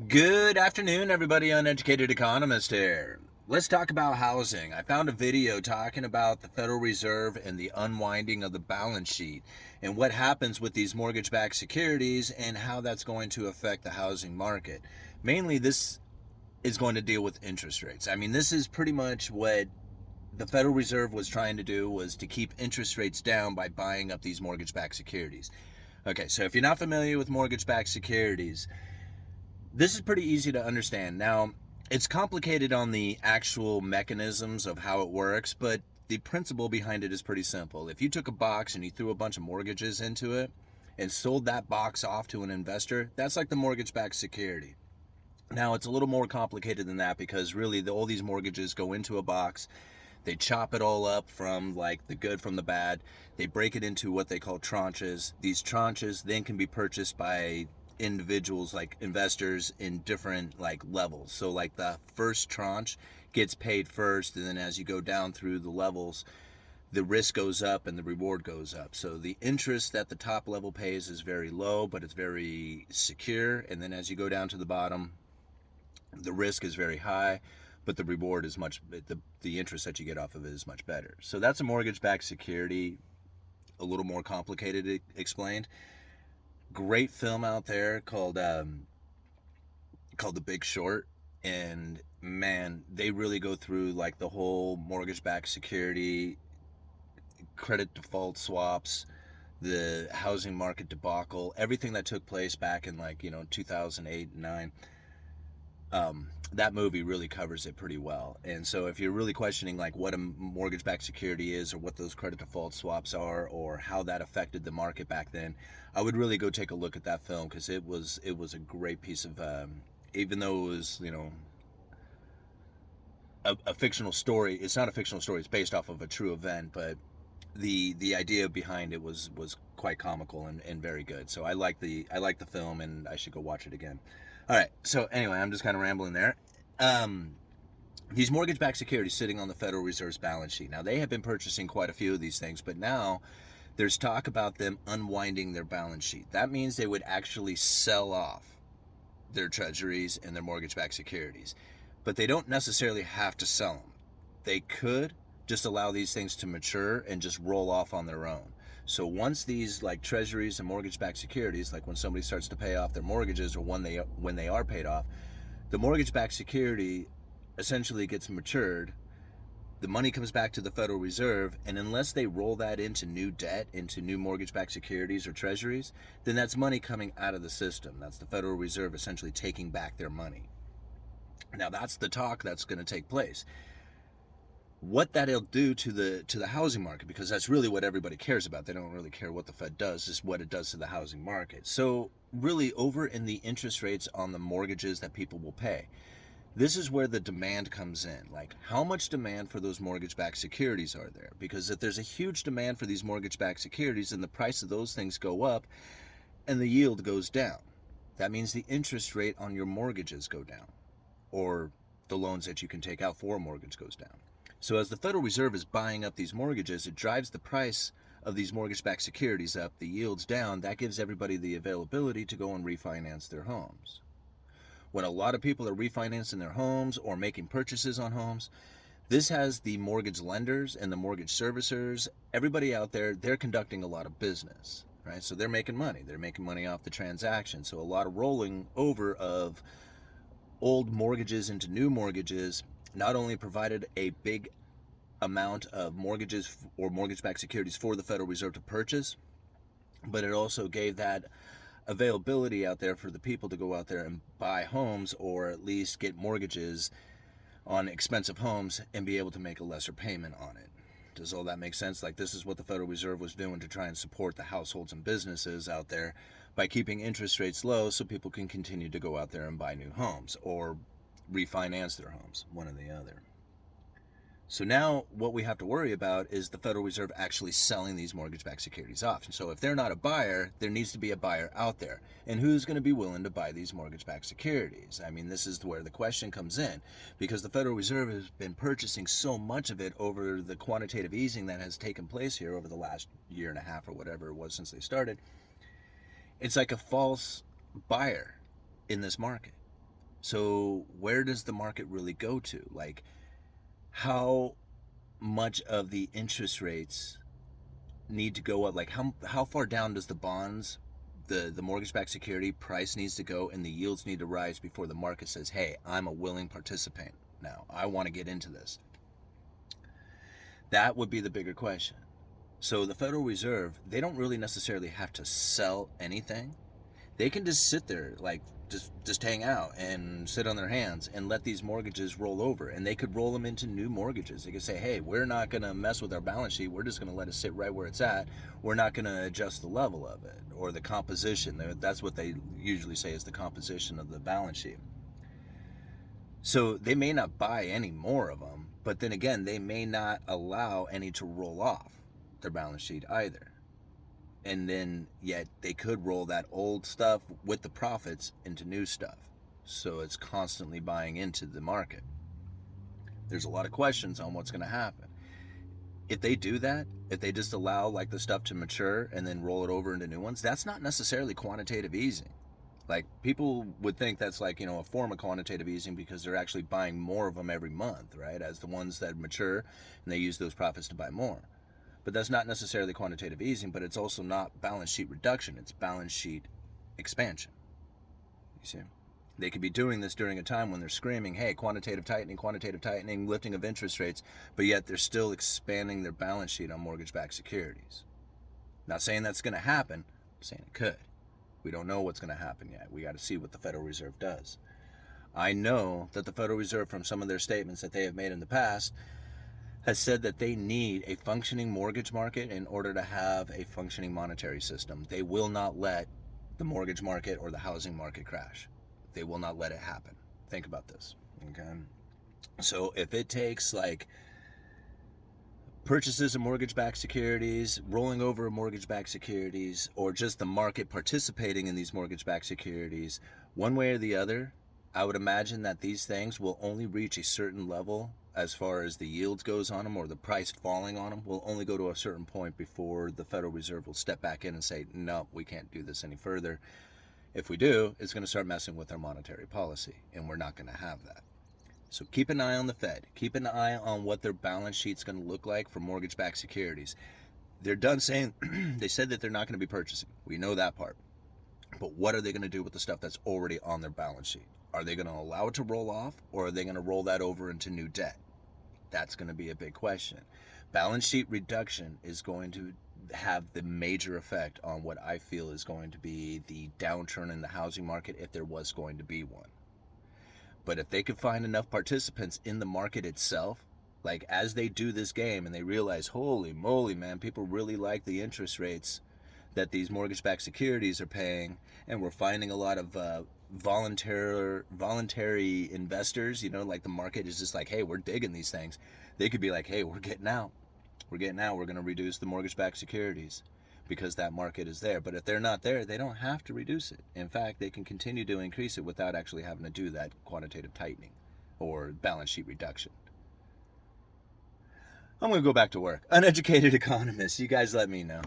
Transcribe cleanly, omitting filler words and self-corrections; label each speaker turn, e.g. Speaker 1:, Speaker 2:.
Speaker 1: Good afternoon, everybody. Uneducated Economist here. Let's talk about housing. I found a video talking about the Federal Reserve and the unwinding of the balance sheet and what happens with these mortgage backed securities and how that's going to affect the housing market. Mainly, this is going to deal with interest rates. I mean, this is pretty much what the Federal Reserve was trying to do, was to keep interest rates down by buying up these mortgage backed securities. Okay, so if you're not familiar with mortgage backed securities, this is pretty easy to understand. Now, it's complicated on the actual mechanisms of how it works, but the principle behind it is pretty simple. If you took a box and you threw a bunch of mortgages into it and sold that box off to an investor, that's like the mortgage backed security. Now, it's a little more complicated than that because really all these mortgages go into a box. They chop it all up from like the good from the bad. They break it into what they call tranches. These tranches then can be purchased by individuals, like investors, in different like levels. So like the first tranche gets paid first, and then as you go down through the levels, the risk goes up and the reward goes up. So the interest that the top level pays is very low, but it's very secure. And then as you go down to the bottom, the risk is very high, but the reward is the interest that you get off of it is much better. So that's a mortgage-backed security, a little more complicated explained. Great film out there called The Big Short, and man, they really go through like the whole mortgage-backed security, credit default swaps, the housing market debacle, everything that took place back in 2008 and 9. That movie really covers it pretty well. And so if you're really questioning like what a mortgage-backed security is, or what those credit default swaps are, or how that affected the market back then, I would really go take a look at that film, because it was a great piece of even though it was a fictional story. It's not a fictional story. It's based off of a true event, but the idea behind it was quite comical and very good. So I like the film, and I should go watch it again. All right. So anyway, I'm just kind of rambling there. Um, these mortgage-backed securities sitting on the Federal Reserve's balance sheet. Now, they have been purchasing quite a few of these things, but now there's talk about them unwinding their balance sheet. That means they would actually sell off their treasuries and their mortgage-backed securities, but they don't necessarily have to sell them. They could just allow these things to mature and just roll off on their own. So once these like treasuries and mortgage-backed securities, like when somebody starts to pay off their mortgages, or when they are paid off, the mortgage-backed security essentially gets matured. The money comes back to the Federal Reserve, and unless they roll that into new debt, into new mortgage-backed securities or treasuries, then that's money coming out of the system. That's the Federal Reserve essentially taking back their money. Now, that's the talk that's going to take place. What that'll do to the housing market, because that's really what everybody cares about. They don't really care what the Fed does, is what it does to the housing market. So really, over in the interest rates on the mortgages that people will pay, this is where the demand comes in. Like, how much demand for those mortgage-backed securities are there? Because if there's a huge demand for these mortgage-backed securities, then the price of those things go up and the yield goes down. That means the interest rate on your mortgages go down, or the loans that you can take out for a mortgage goes down. So as the Federal Reserve is buying up these mortgages, it drives the price of these mortgage-backed securities up, the yields down. That gives everybody the availability to go and refinance their homes. When a lot of people are refinancing their homes or making purchases on homes, this has the mortgage lenders and the mortgage servicers, everybody out there, they're conducting a lot of business, right? So they're making money. They're making money off the transaction. So a lot of rolling over of old mortgages into new mortgages not only provided a big amount of mortgages or mortgage-backed securities for the Federal Reserve to purchase, but it also gave that availability out there for the people to go out there and buy homes, or at least get mortgages on expensive homes and be able to make a lesser payment on it. Does all that make sense? Like, this is what the Federal Reserve was doing to try and support the households and businesses out there by keeping interest rates low, so people can continue to go out there and buy new homes or refinance their homes, one or the other. So now what we have to worry about is the Federal Reserve actually selling these mortgage-backed securities off. And so if they're not a buyer, there needs to be a buyer out there. And who's going to be willing to buy these mortgage-backed securities? I mean, this is where the question comes in, because the Federal Reserve has been purchasing so much of it over the quantitative easing that has taken place here over the last year and a half, or whatever it was since they started. It's like a false buyer in this market. So where does the market really go to? Like, how much of the interest rates need to go up? Like, how far down does the bonds, the mortgage-backed security price needs to go, and the yields need to rise before the market says, hey, I'm a willing participant now, I want to get into this? That would be the bigger question. So the Federal Reserve, they don't really necessarily have to sell anything. They can just sit there, like, just hang out and sit on their hands and let these mortgages roll over, and they could roll them into new mortgages. They could say, hey, we're not going to mess with our balance sheet, we're just going to let it sit right where it's at. We're not going to adjust the level of it or the composition. That's what they usually say is the composition of the balance sheet. So they may not buy any more of them, but then again, they may not allow any to roll off their balance sheet either. And then yet they could roll that old stuff with the profits into new stuff. So it's constantly buying into the market. There's a lot of questions on what's going to happen. If they do that, if they just allow like the stuff to mature and then roll it over into new ones, that's not necessarily quantitative easing. Like, people would think that's like, a form of quantitative easing because they're actually buying more of them every month, right? As the ones that mature, and they use those profits to buy more. But that's not necessarily quantitative easing, but it's also not balance sheet reduction. It's balance sheet expansion. You see? They could be doing this during a time when they're screaming, hey, quantitative tightening, lifting of interest rates, but yet they're still expanding their balance sheet on mortgage-backed securities. Not saying that's going to happen, I'm saying it could. We don't know what's going to happen yet. We got to see what the Federal Reserve does. I know that the Federal Reserve, from some of their statements that they have made in the past, has said that they need a functioning mortgage market in order to have a functioning monetary system. They will not let the mortgage market or the housing market crash. They will not let it happen. Think about this, okay? So if it takes like purchases of mortgage-backed securities, rolling over of mortgage-backed securities, or just the market participating in these mortgage-backed securities, one way or the other, I would imagine that these things will only reach a certain level as far as the yields goes on them, or the price falling on them will only go to a certain point before the Federal Reserve will step back in and say, no, we can't do this any further. If we do, it's going to start messing with our monetary policy, and we're not going to have that. So keep an eye on the Fed. Keep an eye on what their balance sheet's going to look like for mortgage-backed securities. They're done saying, they said that they're not going to be purchasing. We know that part. But what are they going to do with the stuff that's already on their balance sheet? Are they going to allow it to roll off, or are they going to roll that over into new debt? That's going to be a big question. Balance sheet reduction is going to have the major effect on what I feel is going to be the downturn in the housing market, if there was going to be one. But if they could find enough participants in the market itself, like as they do this game and they realize, holy moly, man, people really like the interest rates that these mortgage-backed securities are paying, and we're finding a lot of voluntary investors, like the market is just like, hey, we're digging these things. They could be like, hey, we're getting out. We're going to reduce the mortgage-backed securities because that market is there. But if they're not there, they don't have to reduce it. In fact, they can continue to increase it without actually having to do that quantitative tightening or balance sheet reduction. I'm going to go back to work. Uneducated economist, you guys let me know.